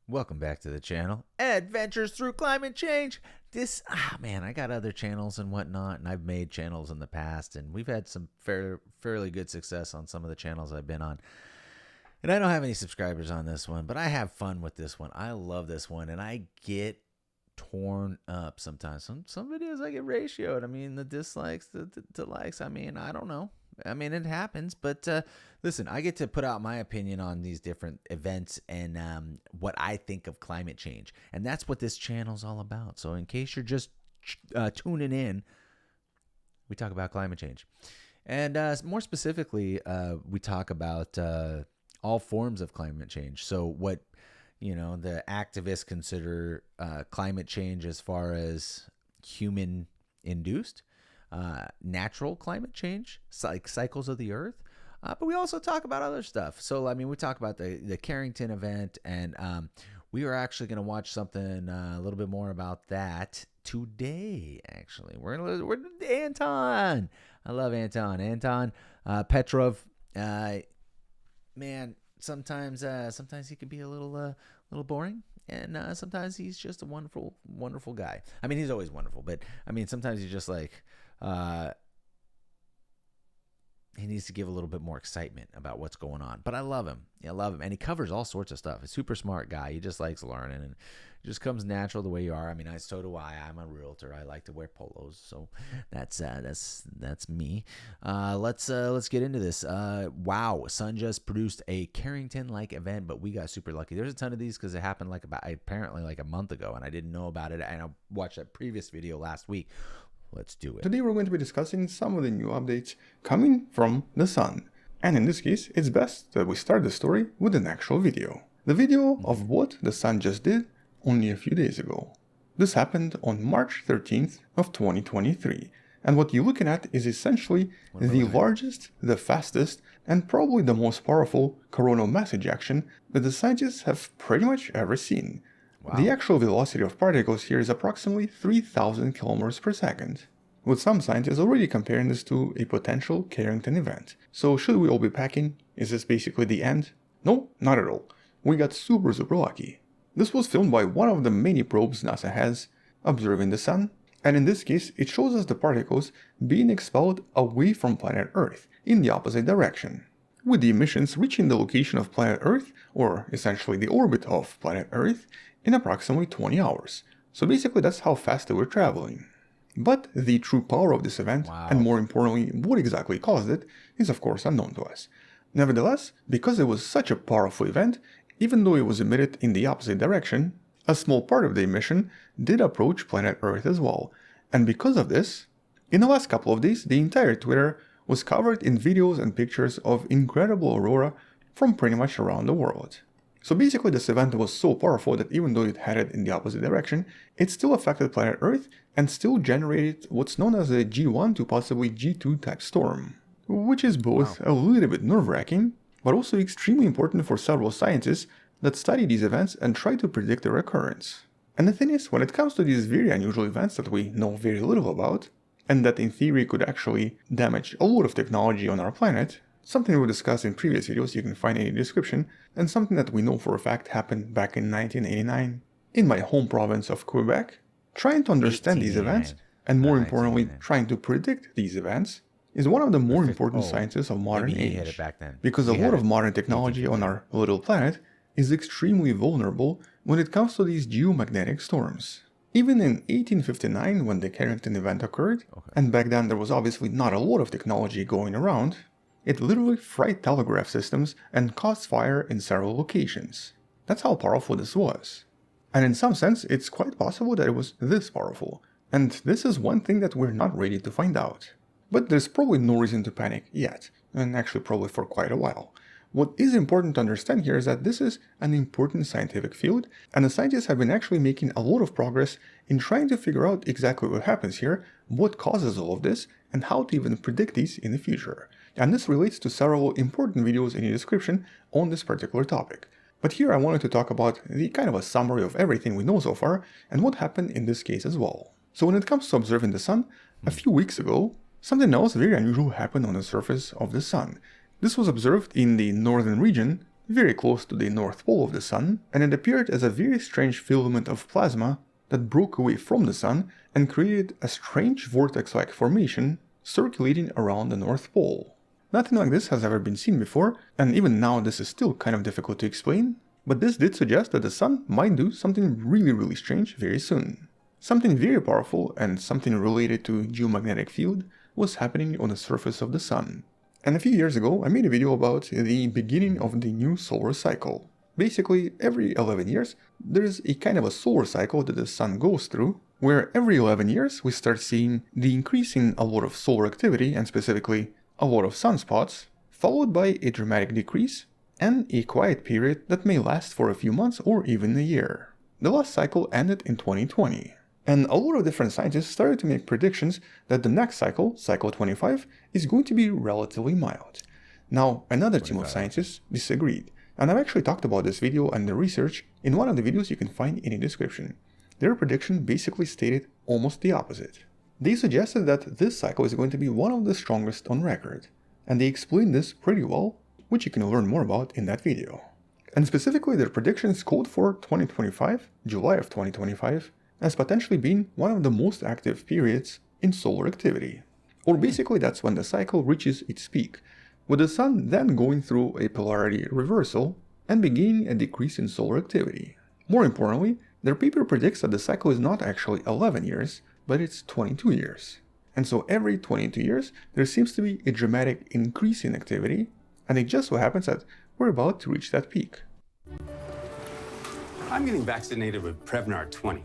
Welcome back to the channel. Adventures through climate change. I got other channels and whatnot, and I've made channels in the past, and we've had some fairly good success on some of the channels I've been on. And I don't have any subscribers on this one, but I have fun with this one. I love this one, and I get torn up sometimes. Some videos I get ratioed. I mean, the dislikes to likes. I mean, I don't know. I mean, it happens, but listen, I get to put out my opinion on these different events and what I think of climate change. And that's what this channel's all about. So in case you're just tuning in, we talk about climate change. And more specifically, we talk about all forms of climate change. So what, the activists consider climate change as far as human induced, natural climate change, like cycles of the earth. But we also talk about other stuff. So, I mean, we talk about the Carrington event, and we are actually going to watch something a little bit more about that today, actually. We're Anton. I love Anton. Anton Petrov. Man, sometimes he can be a little boring. And sometimes he's just a wonderful, wonderful guy. I mean, he's always wonderful, but I mean, sometimes he's just like, he needs to give a little bit more excitement about what's going on. But I love him. I love him. And he covers all sorts of stuff. He's a super smart guy. He just likes learning, and it just comes natural the way you are. I mean, so do I. I'm a realtor. I like to wear polos. So that's me. Let's get into this. Wow. Sun just produced a Carrington-like event, but we got super lucky. There's a ton of these because it happened apparently like a month ago, and I didn't know about it. And I watched that previous video last week. Let's do it. Today we're going to be discussing some of the new updates coming from the sun. And in this case, it's best that we start the story with an actual video. The video of what the sun just did only a few days ago. This happened on March 13th of 2023. And what you're looking at is essentially the largest, the fastest, and probably the most powerful coronal mass ejection that the scientists have pretty much ever seen. Wow. The actual velocity of particles here is approximately 3,000 kilometers per second, with some scientists already comparing this to a potential Carrington event. So should we all be packing? Is this basically the end? No, not at all. We got super lucky. This was filmed by one of the many probes NASA has observing the sun, and in this case it shows us the particles being expelled away from planet Earth in the opposite direction, with the emissions reaching the location of planet Earth, or essentially the orbit of planet Earth, in approximately 20 hours. So basically that's how fast they were traveling. But the true power of this event, and more importantly what exactly caused it, is of course unknown to us. Nevertheless, because it was such a powerful event, even though it was emitted in the opposite direction, a small part of the emission did approach planet Earth as well. And because of this, in the last couple of days the entire Twitter was covered in videos and pictures of incredible aurora from pretty much around the world. So basically this event was so powerful that even though it headed in the opposite direction, it still affected planet Earth and still generated what's known as a G1 to possibly G2 type storm, which is both a little bit nerve-wracking, but also extremely important for several scientists that study these events and try to predict their occurrence. And the thing is, when it comes to these very unusual events that we know very little about, and that in theory could actually damage a lot of technology on our planet, something we discussed in previous videos you can find in the description, and something that we know for a fact happened back in 1989 in my home province of Quebec. Trying to understand these events, and more importantly, trying to predict these events, is one of the more important sciences of modern age. Because a lot of modern technology on our little planet is extremely vulnerable when it comes to these geomagnetic storms. Even in 1859, when the Carrington event occurred, and back then there was obviously not a lot of technology going around, it literally fried telegraph systems and caused fire in several locations. That's how powerful this was. And in some sense, it's quite possible that it was this powerful. And this is one thing that we're not ready to find out. But there's probably no reason to panic yet, and actually probably for quite a while. What is important to understand here is that this is an important scientific field, and the scientists have been actually making a lot of progress in trying to figure out exactly what happens here, what causes all of this, and how to even predict these in the future. And this relates to several important videos in the description on this particular topic. But here I wanted to talk about the kind of a summary of everything we know so far, and what happened in this case as well. So when it comes to observing the sun, a few weeks ago, something else very unusual happened on the surface of the sun. This was observed in the northern region very close to the North Pole of the Sun, and it appeared as a very strange filament of plasma that broke away from the Sun and created a strange vortex-like formation circulating around the North Pole. Nothing like this has ever been seen before, and even now this is still kind of difficult to explain, but this did suggest that the Sun might do something really strange very soon. Something very powerful and something related to geomagnetic field was happening on the surface of the Sun. And a few years ago I made a video about the beginning of the new solar cycle. Basically, every 11 years there's a kind of a solar cycle that the Sun goes through, where every 11 years we start seeing the increase in a lot of solar activity, and specifically a lot of sunspots, followed by a dramatic decrease and a quiet period that may last for a few months or even a year. The last cycle ended in 2020. And a lot of different scientists started to make predictions that the next cycle, cycle 25, is going to be relatively mild. Now, another team of scientists disagreed, and I've actually talked about this video and the research in one of the videos you can find in the description. Their prediction basically stated almost the opposite. They suggested that this cycle is going to be one of the strongest on record, and they explained this pretty well, which you can learn more about in that video. And specifically, their predictions called for 2025, July of 2025, as potentially being one of the most active periods in solar activity. Or basically that's when the cycle reaches its peak, with the Sun then going through a polarity reversal and beginning a decrease in solar activity. More importantly, their paper predicts that the cycle is not actually 11 years, but it's 22 years. And so every 22 years there seems to be a dramatic increase in activity, and it just so happens that we're about to reach that peak. I'm getting vaccinated with Prevnar 20.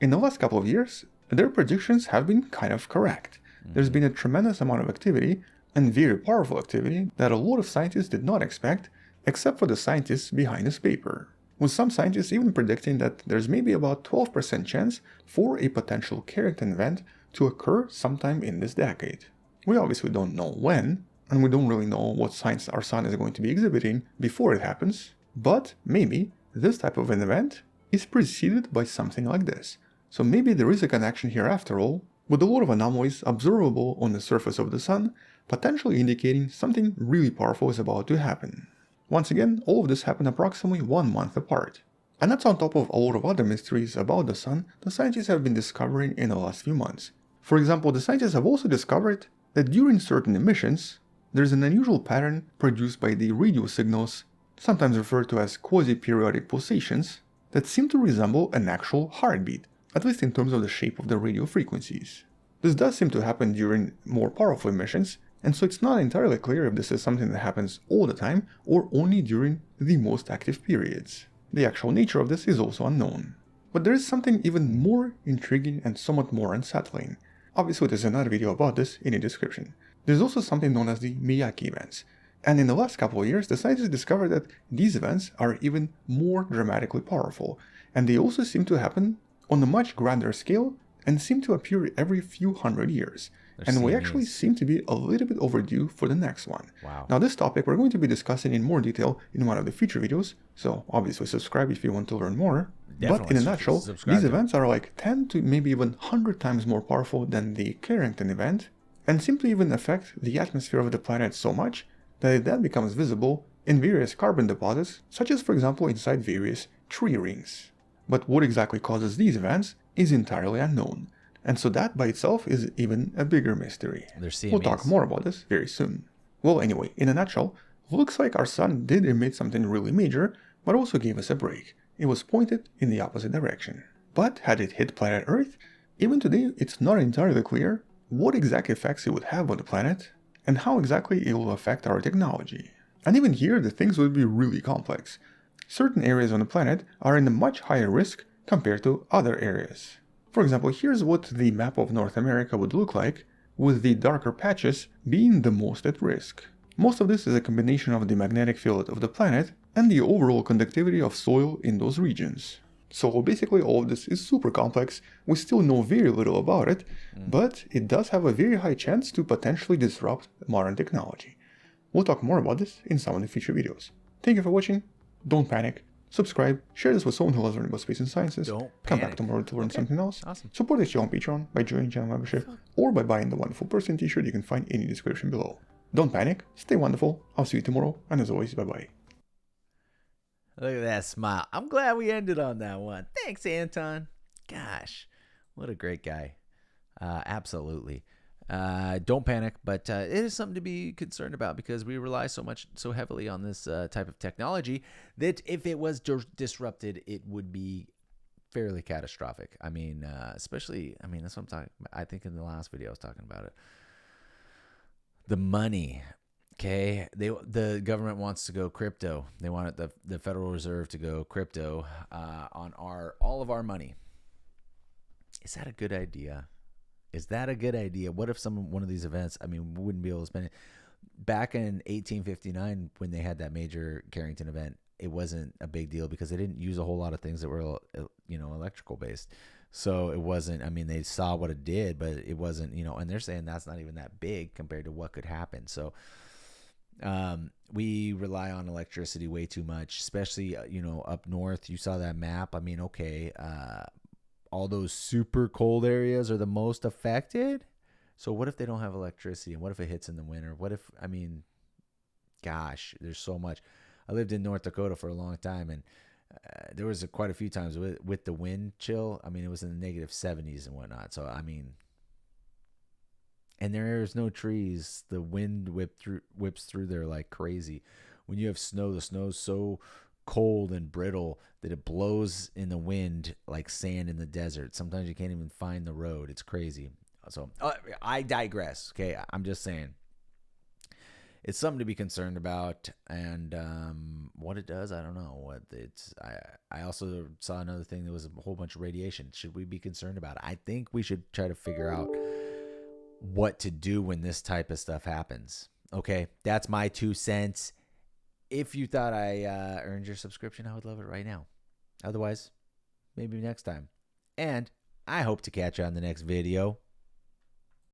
In the last couple of years, their predictions have been kind of correct. There's been a tremendous amount of activity, and very powerful activity, that a lot of scientists did not expect, except for the scientists behind this paper. With some scientists even predicting that there's maybe about 12% chance for a potential Carrington event to occur sometime in this decade. We obviously don't know when, and we don't really know what signs our Sun is going to be exhibiting before it happens, but maybe this type of an event is preceded by something like this. So maybe there is a connection here after all, with a lot of anomalies observable on the surface of the Sun, potentially indicating something really powerful is about to happen. Once again, all of this happened approximately 1 month apart. And that's on top of a lot of other mysteries about the Sun the scientists have been discovering in the last few months. For example, the scientists have also discovered that during certain emissions, there's an unusual pattern produced by the radio signals, sometimes referred to as quasi-periodic pulsations, that seem to resemble an actual heartbeat, at least in terms of the shape of the radio frequencies. This does seem to happen during more powerful emissions, and so it's not entirely clear if this is something that happens all the time or only during the most active periods. The actual nature of this is also unknown. But there is something even more intriguing and somewhat more unsettling. Obviously there's another video about this in the description. There's also something known as the Miyake events. And in the last couple of years, the scientists discovered that these events are even more dramatically powerful, and they also seem to happen on a much grander scale and seem to appear every few hundred years. And we actually seem to be a little bit overdue for the next one. Wow. Now this topic we're going to be discussing in more detail in one of the future videos, so obviously subscribe if you want to learn more. But in a nutshell, these events are like 10 to maybe even 100 times more powerful than the Carrington event, and simply even affect the atmosphere of the planet so much that it then becomes visible in various carbon deposits, such as for example inside various tree rings. But what exactly causes these events is entirely unknown, and so that by itself is even a bigger mystery. We'll talk more about this very soon. Well, anyway, in a nutshell, looks like our Sun did emit something really major, but also gave us a break. It was pointed in the opposite direction. But had it hit planet Earth, even today it's not entirely clear what exact effects it would have on the planet, and how exactly it will affect our technology. And even here the things would be really complex. Certain areas on the planet are in a much higher risk compared to other areas. For example, here's what the map of North America would look like, with the darker patches being the most at risk. Most of this is a combination of the magnetic field of the planet and the overall conductivity of soil in those regions. So basically all of this is super complex, we still know very little about it, but it does have a very high chance to potentially disrupt modern technology. We'll talk more about this in some of the future videos. Thank you for watching, don't panic, subscribe, share this with someone who loves learning about space and sciences, come back tomorrow to learn something else, support this channel on Patreon by joining channel membership, or by buying the Wonderful Person t-shirt you can find in the description below. Don't panic, stay wonderful. I'll see you tomorrow, and as always, bye-bye. Look at that smile. I'm glad we ended on that one. Thanks, Anton. Gosh, what a great guy. Absolutely. Don't panic, but it is something to be concerned about because we rely so heavily on this type of technology that if it was disrupted, it would be fairly catastrophic. I mean, especially, I mean, that's what I'm talking about. I think in the last video I was talking about it. The money. Okay, the government wants to go crypto. They want the Federal Reserve to go crypto on all of our money. Is that a good idea? Is that a good idea? What if one of these events? I mean, we wouldn't be able to spend it. Back in 1859, when they had that major Carrington event, it wasn't a big deal because they didn't use a whole lot of things that were electrical based. So it wasn't. I mean, they saw what it did, but it wasn't. And they're saying that's not even that big compared to what could happen. So. We rely on electricity way too much, especially, up north. You saw that map. I mean, okay, all those super cold areas are the most affected. So what if they don't have electricity? And what if it hits in the winter? What if, I mean, gosh, there's so much. I lived in North Dakota for a long time, and there was quite a few times with the wind chill. I mean, it was in the -70s and whatnot. So, I mean, and there's no trees. The wind whips through there like crazy. When you have snow, the snow's so cold and brittle that it blows in the wind like sand in the desert. Sometimes you can't even find the road. It's crazy. So I digress. Okay, I'm just saying it's something to be concerned about. And what it does, I don't know. What it's. I also saw another thing. There was a whole bunch of radiation. Should we be concerned about it? I think we should try to figure out what to do when this type of stuff happens. Okay, that's my 2 cents. If you thought I earned your subscription, I would love it right now. Otherwise, maybe next time. And I hope to catch you on the next video.